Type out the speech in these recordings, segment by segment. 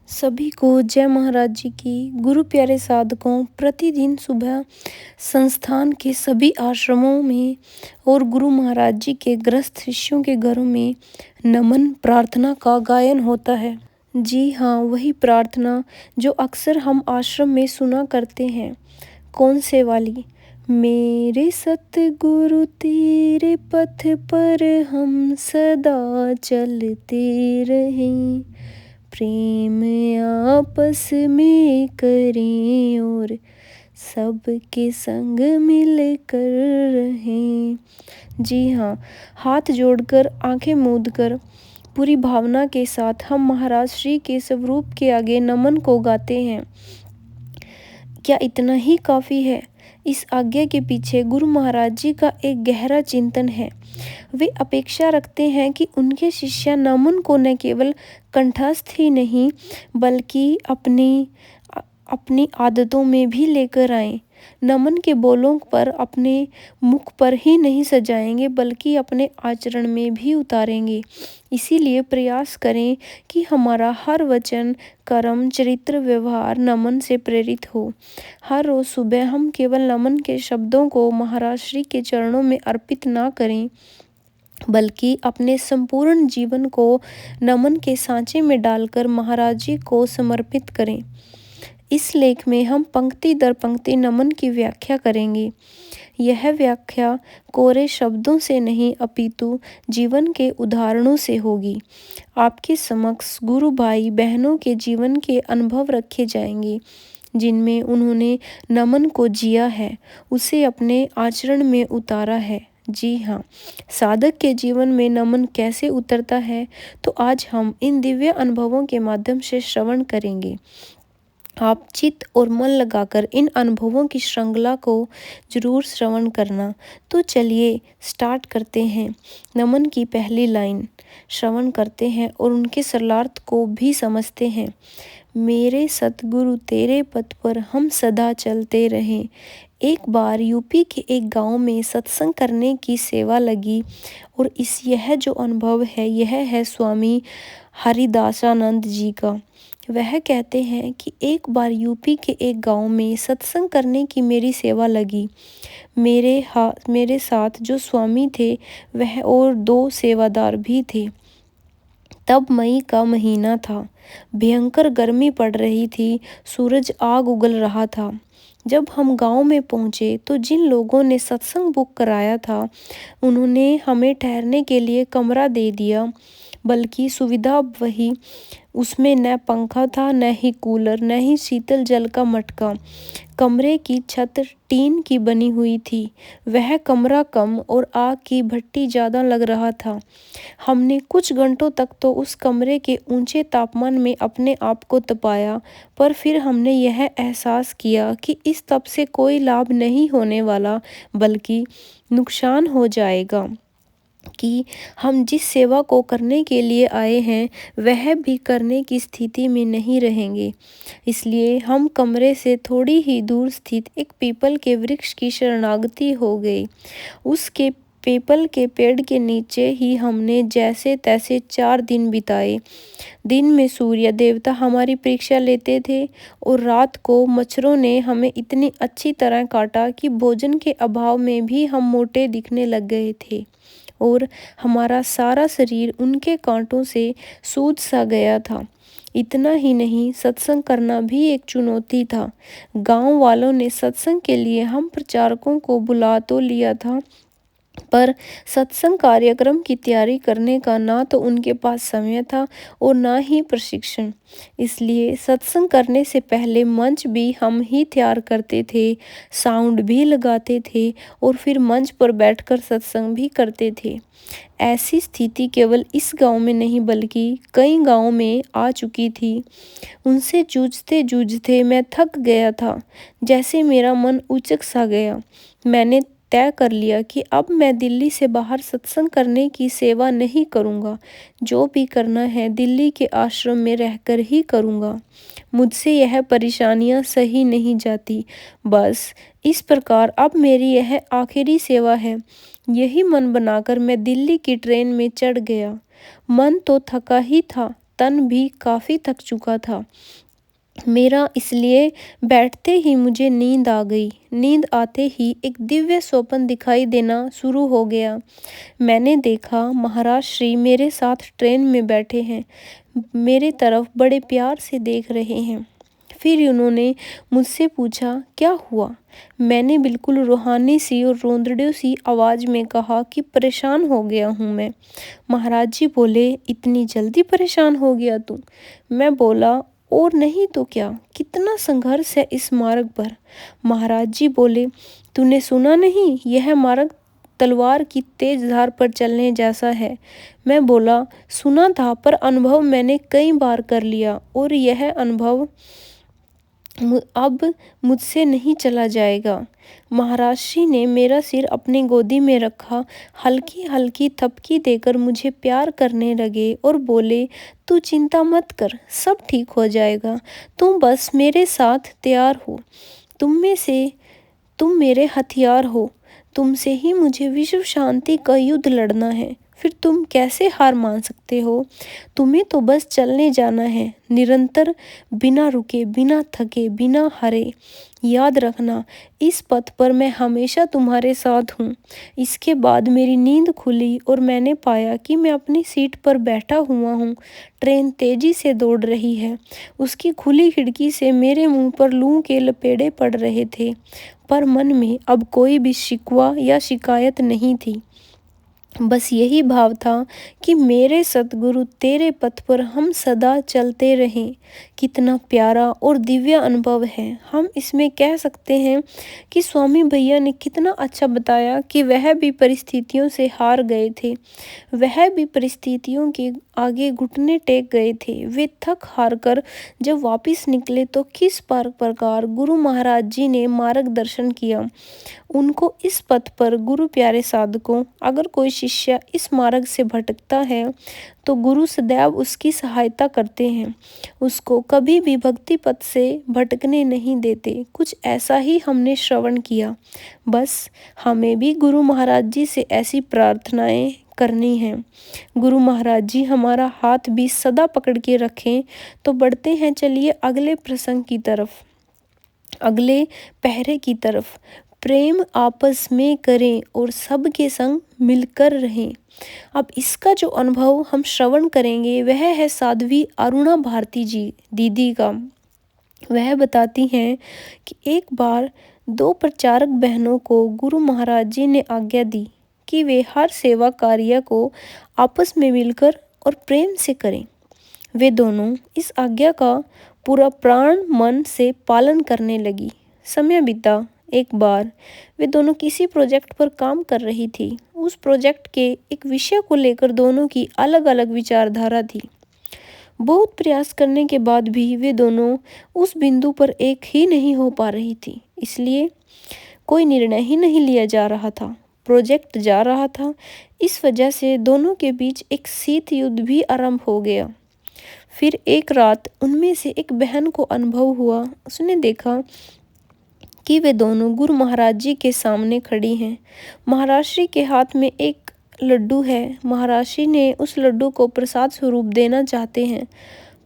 सभी को जय महाराज जी की। गुरु प्यारे साधकों, प्रतिदिन सुबह संस्थान के सभी आश्रमों में और गुरु महाराज जी के गृहस्थ शिष्यों के घरों में नमन प्रार्थना का गायन होता है। जी हाँ, वही प्रार्थना जो अक्सर हम आश्रम में सुना करते हैं। कौन से वाली? मेरे सतगुरु तेरे पथ पर हम सदा चलते रहें, प्रेम आपस में करें और सबके संग मिल कर रहें। जी हाँ, हाथ जोड़कर आंखें मूंद कर पूरी भावना के साथ हम महाराज श्री के स्वरूप के आगे नमन को गाते हैं। क्या इतना ही काफ़ी है? इस आज्ञा के पीछे गुरु महाराज जी का एक गहरा चिंतन है। वे अपेक्षा रखते हैं कि उनके शिष्य नमन को न केवल कंठस्थ ही नहीं बल्कि अपनी आदतों में भी लेकर आएं। नमन के बोलों पर अपने मुख पर ही नहीं सजाएंगे बल्कि अपने आचरण में भी उतारेंगे। इसीलिए प्रयास करें कि हमारा हर वचन, कर्म, चरित्र, व्यवहार नमन से प्रेरित हो। हर रोज सुबह हम केवल नमन के शब्दों को महाराज श्री के चरणों में अर्पित ना करें बल्कि अपने संपूर्ण जीवन को नमन के सांचे में डालकर महाराज जी को समर्पित करें। इस लेख में हम पंक्ति दर पंक्ति नमन की व्याख्या करेंगे। यह व्याख्या कोरे शब्दों से नहीं अपितु जीवन के उदाहरणों से होगी। आपके समक्ष गुरु भाई बहनों के जीवन के अनुभव रखे जाएंगे जिनमें उन्होंने नमन को जिया है, उसे अपने आचरण में उतारा है। जी हाँ, साधक के जीवन में नमन कैसे उतरता है, तो आज हम इन दिव्य अनुभवों के माध्यम से श्रवण करेंगे। आप चित्त और मन लगाकर इन अनुभवों की श्रृंखला को जरूर श्रवण करना। तो चलिए स्टार्ट करते हैं। नमन की पहली लाइन श्रवण करते हैं और उनके सरलार्थ को भी समझते हैं। मेरे सतगुरु तेरे पथ पर हम सदा चलते रहें। एक बार यूपी के एक गांव में सत्संग करने की सेवा लगी और यह जो अनुभव है यह है स्वामी हरिदासानंद जी का। वह कहते हैं कि एक बार यूपी के एक गांव में सत्संग करने की मेरी सेवा लगी। मेरे साथ जो स्वामी थे वह और 2 सेवादार भी थे। तब मई का महीना था। भयंकर गर्मी पड़ रही थी। सूरज आग उगल रहा था। जब हम गांव में पहुंचे तो जिन लोगों ने सत्संग बुक कराया था उन्होंने हमें ठहरने के लिए कमरा दे दिया, बल्कि सुविधा वही, उसमें न पंखा था, न ही कूलर, न ही शीतल जल का मटका। कमरे की छत टीन की बनी हुई थी। वह कमरा कम और आग की भट्टी ज़्यादा लग रहा था। हमने कुछ घंटों तक तो उस कमरे के ऊंचे तापमान में अपने आप को तपाया, पर फिर हमने यह एहसास किया कि इस तप से कोई लाभ नहीं होने वाला बल्कि नुकसान हो जाएगा, कि हम जिस सेवा को करने के लिए आए हैं वह भी करने की स्थिति में नहीं रहेंगे। इसलिए हम कमरे से थोड़ी ही दूर स्थित एक पीपल के वृक्ष की शरणागति हो गई। उसके पीपल के पेड़ के नीचे ही हमने जैसे तैसे 4 दिन बिताए। दिन में सूर्य देवता हमारी परीक्षा लेते थे और रात को मच्छरों ने हमें इतनी अच्छी तरह काटा कि भोजन के अभाव में भी हम मोटे दिखने लग गए थे और हमारा सारा शरीर उनके कांटों से सूज सा गया था। इतना ही नहीं, सत्संग करना भी एक चुनौती था। गांव वालों ने सत्संग के लिए हम प्रचारकों को बुला तो लिया था, पर सत्संग कार्यक्रम की तैयारी करने का ना तो उनके पास समय था और ना ही प्रशिक्षण। इसलिए सत्संग करने से पहले मंच भी हम ही तैयार करते थे, साउंड भी लगाते थे और फिर मंच पर बैठकर सत्संग भी करते थे। ऐसी स्थिति केवल इस गांव में नहीं बल्कि कई गांवों में आ चुकी थी। उनसे जूझते जूझते मैं थक गया था, जैसे मेरा मन उचक सा गया। मैंने तय कर लिया कि अब मैं दिल्ली से बाहर सत्संग करने की सेवा नहीं करूँगा। जो भी करना है दिल्ली के आश्रम में रहकर ही करूँगा। मुझसे यह परेशानियाँ सही नहीं जाती। बस इस प्रकार अब मेरी यह आखिरी सेवा है। यही मन बनाकर मैं दिल्ली की ट्रेन में चढ़ गया। मन तो थका ही था, तन भी काफ़ी थक चुका था मेरा, इसलिए बैठते ही मुझे नींद आ गई। नींद आते ही एक दिव्य स्वप्न दिखाई देना शुरू हो गया। मैंने देखा महाराज श्री मेरे साथ ट्रेन में बैठे हैं, मेरे तरफ बड़े प्यार से देख रहे हैं। फिर उन्होंने मुझसे पूछा क्या हुआ। मैंने बिल्कुल रूहानी सी और रोंदड़ियों सी आवाज़ में कहा कि परेशान हो गया हूँ मैं। महाराज जी बोले, इतनी जल्दी परेशान हो गया तू। मैं बोला, और नहीं तो क्या, कितना संघर्ष है इस मार्ग पर। महाराज जी बोले, तूने सुना नहीं, यह मार्ग तलवार की तेज धार पर चलने जैसा है। मैं बोला, सुना था, पर अनुभव मैंने कई बार कर लिया और यह अनुभव अब मुझसे नहीं चला जाएगा। महाराज ने मेरा सिर अपनी गोदी में रखा, हल्की हल्की थपकी देकर मुझे प्यार करने लगे और बोले, तू चिंता मत कर, सब ठीक हो जाएगा। तुम बस मेरे साथ तैयार हो। तुम मेरे हथियार हो। तुमसे ही मुझे विश्व शांति का युद्ध लड़ना है। फिर तुम कैसे हार मान सकते हो। तुम्हें तो बस चलने जाना है, निरंतर, बिना रुके, बिना थके, बिना हारे। याद रखना, इस पथ पर मैं हमेशा तुम्हारे साथ हूँ। इसके बाद मेरी नींद खुली और मैंने पाया कि मैं अपनी सीट पर बैठा हुआ हूँ। ट्रेन तेजी से दौड़ रही है। उसकी खुली खिड़की से मेरे मुंह पर लू के लपेड़े पड़ रहे थे, पर मन में अब कोई भी शिकवा या शिकायत नहीं थी। बस यही भाव था कि मेरे सतगुरु तेरे पथ पर हम सदा चलते रहें। कितना प्यारा और दिव्य अनुभव है। हम इसमें कह सकते हैं कि स्वामी भैया ने कितना अच्छा बताया कि वह भी परिस्थितियों से हार गए थे। वह भी परिस्थितियों के आगे घुटने टेक गए थे। वे थक हार कर जब वापस निकले तो किस प्रकार गुरु महाराज जी ने मार्गदर्शन किया उनको इस पथ पर। गुरु प्यारे साधकों, अगर कोई शिष्य इस मार्ग से भटकता है तो गुरु सदैव उसकी सहायता करते हैं, उसको कभी भी भक्ति पथ से भटकने नहीं देते। कुछ ऐसा ही हमने श्रवण किया। बस हमें भी गुरु महाराज जी से ऐसी प्रार्थनाएं करनी हैं। गुरु महाराज जी हमारा हाथ भी सदा पकड़ के रखें। तो बढ़ते हैं, चलिए अगले प्रसंग की तरफ, अगले पहरे की तरफ। प्रेम आपस में करें और सबके संग मिलकर रहें। अब इसका जो अनुभव हम श्रवण करेंगे वह है साध्वी अरुणा भारती जी दीदी का। वह बताती हैं कि एक बार दो प्रचारक बहनों को गुरु महाराज जी ने आज्ञा दी कि वे हर सेवा कार्य को आपस में मिलकर और प्रेम से करें। वे दोनों इस आज्ञा का पूरा प्राण मन से पालन करने लगी। समय बीता। एक बार वे दोनों किसी प्रोजेक्ट पर काम कर रही थी। उस प्रोजेक्ट के एक विषय को लेकर दोनों की अलग अलग विचारधारा थी। बहुत प्रयास करने के बाद भी वे दोनों उस बिंदु पर एक ही नहीं हो पा रही थी। इसलिए कोई निर्णय ही नहीं लिया जा रहा था। प्रोजेक्ट जा रहा था। इस वजह से दोनों के बीच एक शीत युद्ध भी आरंभ हो गया। फिर एक रात उनमें से एक बहन को अनुभव हुआ। उसने देखा कि वे दोनों गुरु महाराज जी के सामने खड़ी हैं। महाराज श्री के हाथ में एक लड्डू है। महाराज श्री ने उस लड्डू को प्रसाद स्वरूप देना चाहते हैं,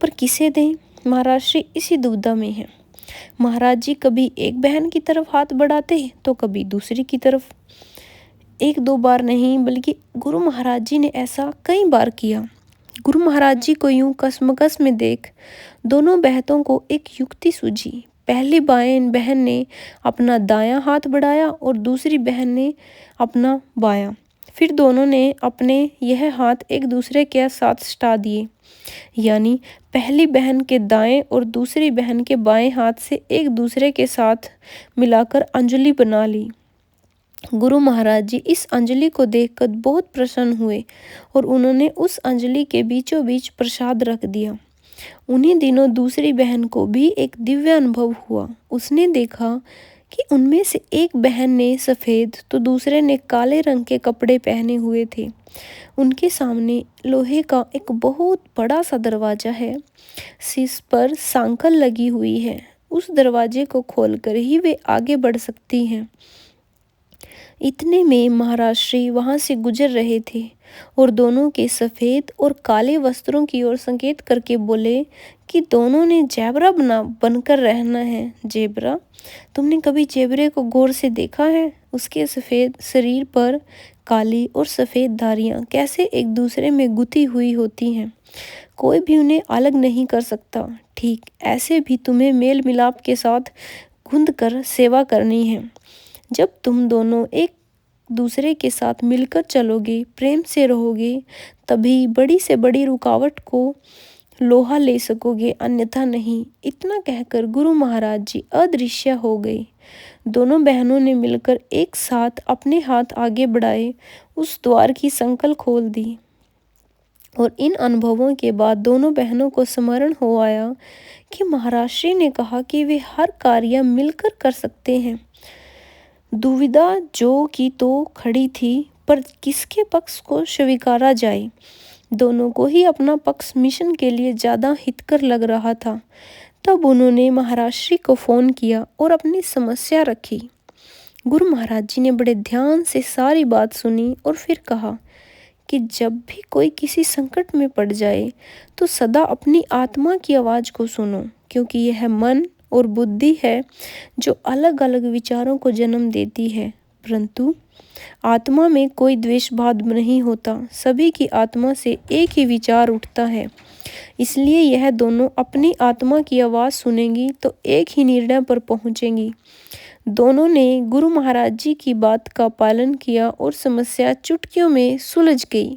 पर किसे दें। महाराज श्री इसी दुविधा में हैं। महाराज जी कभी एक बहन की तरफ हाथ बढ़ाते तो कभी दूसरी की तरफ। एक दो बार नहीं, बल्कि गुरु महाराज जी ने ऐसा कई बार किया। गुरु महाराज जी को यूं कसमकस में देख दोनों बहनों को एक युक्ति सूझी। पहली बहन ने अपना दायां हाथ बढ़ाया और दूसरी बहन ने अपना बायां। फिर दोनों ने अपने यह हाथ एक दूसरे के साथ सटा दिए, यानी पहली बहन के दाएं और दूसरी बहन के बाएं हाथ से एक दूसरे के साथ मिलाकर अंजलि बना ली। गुरु महाराज जी इस अंजलि को देखकर बहुत प्रसन्न हुए और उन्होंने उस अंजलि के बीचों बीच प्रसाद रख दिया। उन्हीं दिनों दूसरी बहन को भी एक दिव्य अनुभव हुआ। उसने देखा कि उनमें से एक बहन ने सफ़ेद तो दूसरे ने काले रंग के कपड़े पहने हुए थे। उनके सामने लोहे का एक बहुत बड़ा सा दरवाजा है, शीश पर सांकल लगी हुई है। उस दरवाजे को खोलकर ही वे आगे बढ़ सकती हैं। इतने में महाराज श्री वहां से गुजर रहे थे और दोनों के सफेद और काले वस्त्रों की ओर संकेत करके बोले कि दोनों ने जेबरा बनकर रहना है। जेबरा, तुमने कभी जेबरे को गौर से देखा है? उसके सफेद शरीर पर काली और सफेद धारियां कैसे एक दूसरे में गुथी हुई होती हैं, कोई भी उन्हें अलग नहीं कर सकता। ठीक ऐसे भी तुम्हें मेल मिलाप के साथ गूंद कर सेवा करनी है। जब तुम दोनों एक दूसरे के साथ मिलकर चलोगे, प्रेम से रहोगे, तभी बड़ी से बड़ी रुकावट को लोहा ले सकोगे, अन्यथा नहीं। इतना कहकर गुरु महाराज जी अदृश्य हो गए। दोनों बहनों ने मिलकर एक साथ अपने हाथ आगे बढ़ाए, उस द्वार की संकल खोल दी और इन अनुभवों के बाद दोनों बहनों को स्मरण हो आया कि महाराज श्री ने कहा कि वे हर कार्य मिलकर कर सकते हैं। दुविधा जो की तो खड़ी थी, पर किसके पक्ष को स्वीकारा जाए। दोनों को ही अपना पक्ष मिशन के लिए ज़्यादा हितकर लग रहा था। तब उन्होंने महाराज श्री को फ़ोन किया और अपनी समस्या रखी। गुरु महाराज जी ने बड़े ध्यान से सारी बात सुनी और फिर कहा कि जब भी कोई किसी संकट में पड़ जाए तो सदा अपनी आत्मा की आवाज़ को सुनो, क्योंकि यह मन और बुद्धि है जो अलग अलग विचारों को जन्म देती है, परंतु आत्मा में कोई द्वेष भाव नहीं होता। सभी की आत्मा से एक ही विचार उठता है। इसलिए यह दोनों अपनी आत्मा की आवाज़ सुनेंगी तो एक ही निर्णय पर पहुंचेंगी। दोनों ने गुरु महाराज जी की बात का पालन किया और समस्या चुटकियों में सुलझ गई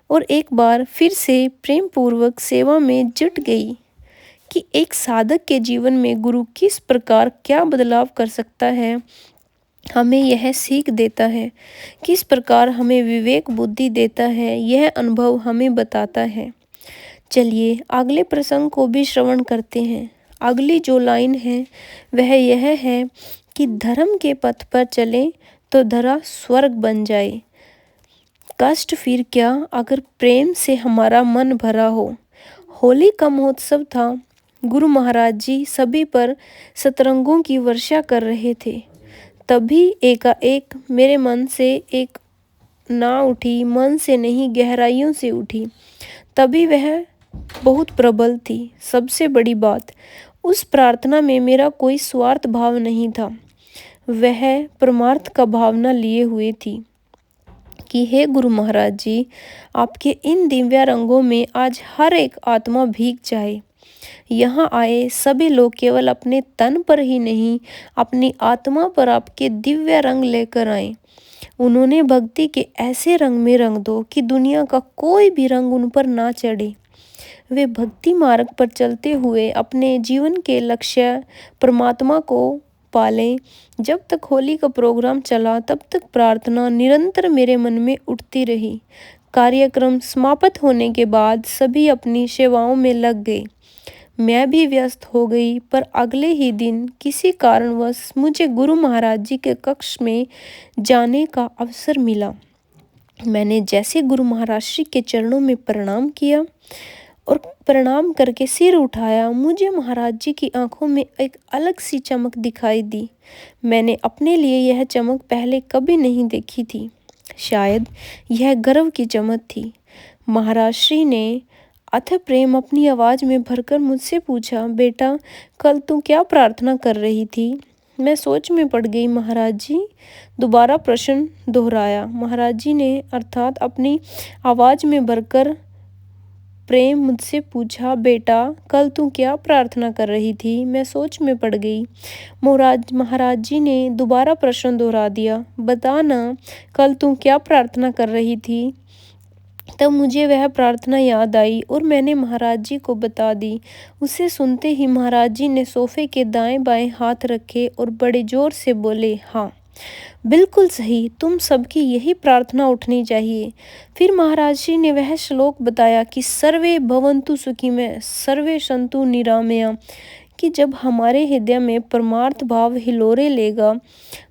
और एक बार फिर से प्रेम पूर्वक सेवा में जुट गई। कि एक साधक के जीवन में गुरु किस प्रकार क्या बदलाव कर सकता है, हमें यह सीख देता है। किस प्रकार हमें विवेक बुद्धि देता है, यह अनुभव हमें बताता है। चलिए अगले प्रसंग को भी श्रवण करते हैं। अगली जो लाइन है वह यह है कि धर्म के पथ पर चलें तो धरा स्वर्ग बन जाए। कष्ट फिर क्या अगर प्रेम से हमारा मन भरा हो। होली का महोत्सव था। गुरु महाराज जी सभी पर सतरंगों की वर्षा कर रहे थे। तभी एकाएक मेरे मन से एक ना उठी, मन से नहीं गहराइयों से उठी। तभी वह बहुत प्रबल थी। सबसे बड़ी बात, उस प्रार्थना में मेरा कोई स्वार्थ भाव नहीं था, वह परमार्थ का भावना लिए हुए थी कि हे गुरु महाराज जी, आपके इन दिव्य रंगों में आज हर एक आत्मा भीग जाए। यहाँ आए सभी लोग केवल अपने तन पर ही नहीं, अपनी आत्मा पर आपके दिव्य रंग लेकर आए। उन्होंने भक्ति के ऐसे रंग में रंग दो कि दुनिया का कोई भी रंग उन पर ना चढ़े। वे भक्ति मार्ग पर चलते हुए अपने जीवन के लक्ष्य परमात्मा को पालें। जब तक होली का प्रोग्राम चला तब तक प्रार्थना निरंतर मेरे मन में उठती रही। कार्यक्रम समाप्त होने के बाद सभी अपनी सेवाओं में लग गए। मैं भी व्यस्त हो गई, पर अगले ही दिन किसी कारणवश मुझे गुरु महाराज जी के कक्ष में जाने का अवसर मिला। मैंने जैसे गुरु महाराज श्री के चरणों में प्रणाम किया और प्रणाम करके सिर उठाया, मुझे महाराज जी की आंखों में एक अलग सी चमक दिखाई दी। मैंने अपने लिए यह चमक पहले कभी नहीं देखी थी। शायद यह गर्व की चमक थी। महाराज श्री ने अथक प्रेम अपनी आवाज़ में भरकर मुझसे पूछा, बेटा कल तू क्या प्रार्थना कर रही थी? मैं सोच में पड़ गई। महाराज जी दोबारा प्रश्न दोहराया। महाराज जी ने अर्थात अपनी आवाज़ में भरकर प्रेम मुझसे पूछा, बेटा कल तू क्या प्रार्थना कर रही थी? मैं सोच में पड़ गई। महाराज जी ने दोबारा प्रश्न दोहरा दिया, बता ना कल तू क्या प्रार्थना कर रही थी? तब मुझे वह प्रार्थना याद आई और मैंने महाराज जी को बता दी। उसे सुनते ही महाराज जी ने सोफे के दाएं बाएं हाथ रखे और बड़े जोर से बोले, हाँ बिल्कुल सही, तुम सबकी यही प्रार्थना उठनी चाहिए। फिर महाराज जी ने वह श्लोक बताया कि सर्वे भवन्तु सुखिमः सर्वे सन्तु निरामया, कि जब हमारे हृदय में परमार्थ भाव हिलोरे लेगा।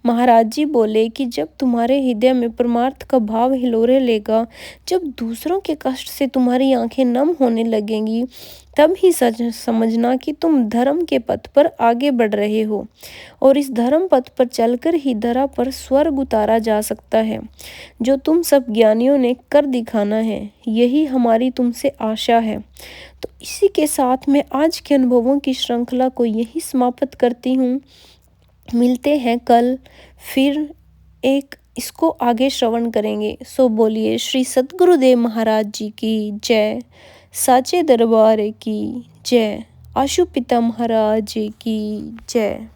महाराज जी बोले कि जब तुम्हारे हृदय में परमार्थ का भाव हिलोरे लेगा, जब दूसरों के कष्ट से तुम्हारी आंखें नम होने लगेंगी, तब ही सच समझना कि तुम धर्म के पथ पर आगे बढ़ रहे हो, और इस धर्म पथ पर चलकर ही धरा पर स्वर्ग उतारा जा सकता है, जो तुम सब ज्ञानियों ने कर दिखाना है। यही हमारी तुमसे आशा है। तो इसी के साथ मैं आज के अनुभवों की श्रृंखला को यही समाप्त करती हूँ। मिलते हैं कल, फिर एक इसको आगे श्रवण करेंगे। सो बोलिए श्री सद्गुरुदेव महाराज जी की जय, साचे दरबार की जय, आशु पिता महाराज की जय।